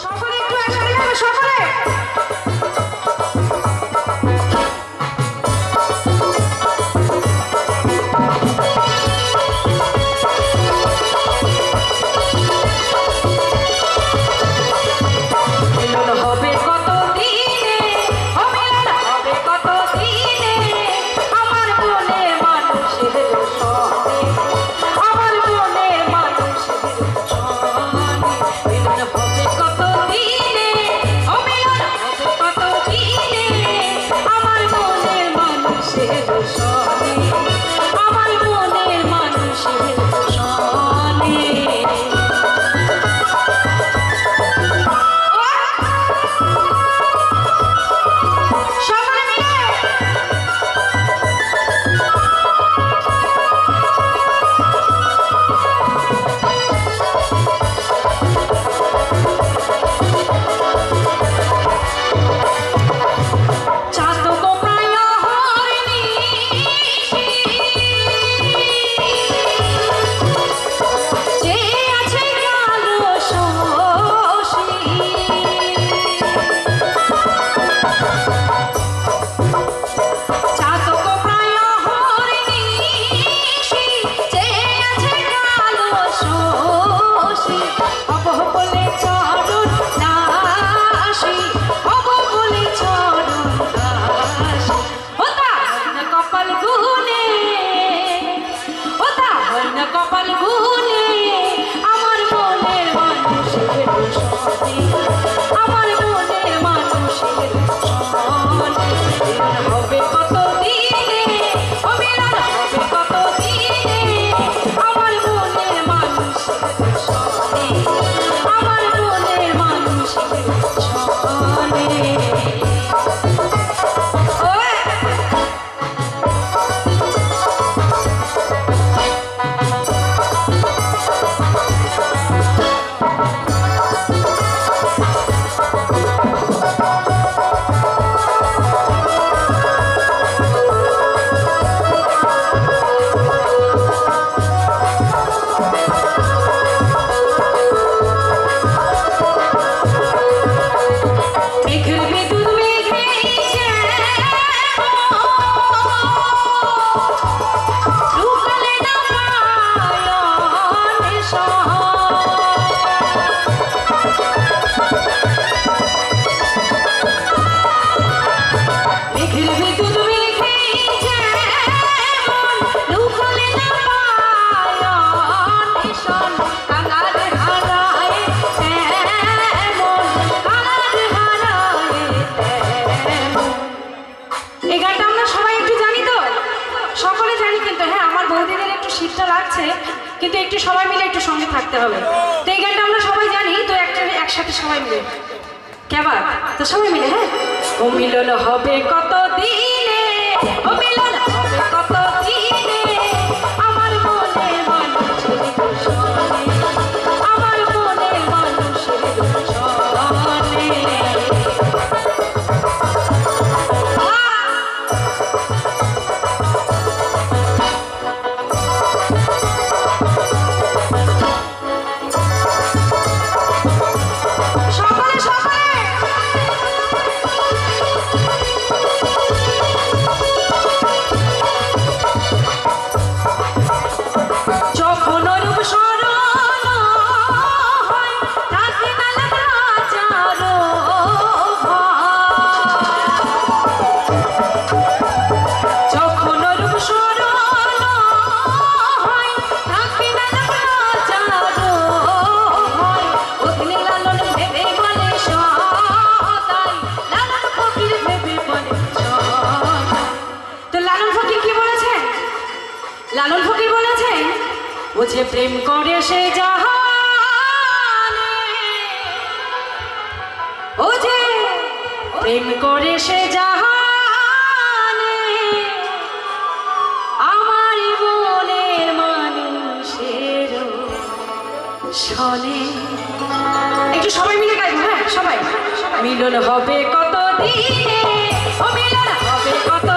সকলে একটু একসাথে গাইবে, সকলে। কিন্তু একটু সবাই মিলে একটু সঙ্গে থাকতে হবে। তো এই গানটা আমরা সবাই জানি, তো একসাথে সবাই মিলে কেবা, তো সবাই মিলে হ্যাঁ। ও মিলন হবে কত দিনে, ও মিলন হবে কত দিনে, আমার মনে মানুষের দূষণে, আমার মনে মানুষের দূষণে। লালন ফকির বলেছেন, ও যে প্রেম করে সে জাহানে, ও যে প্রেম করে সে জাহানে, আমার মনের মানুষের শোনে। একটু সবাই মিলে গাইবো হ্যাঁ সবাই। মিলন হবে কত দিনে, ও মিলন হবে কত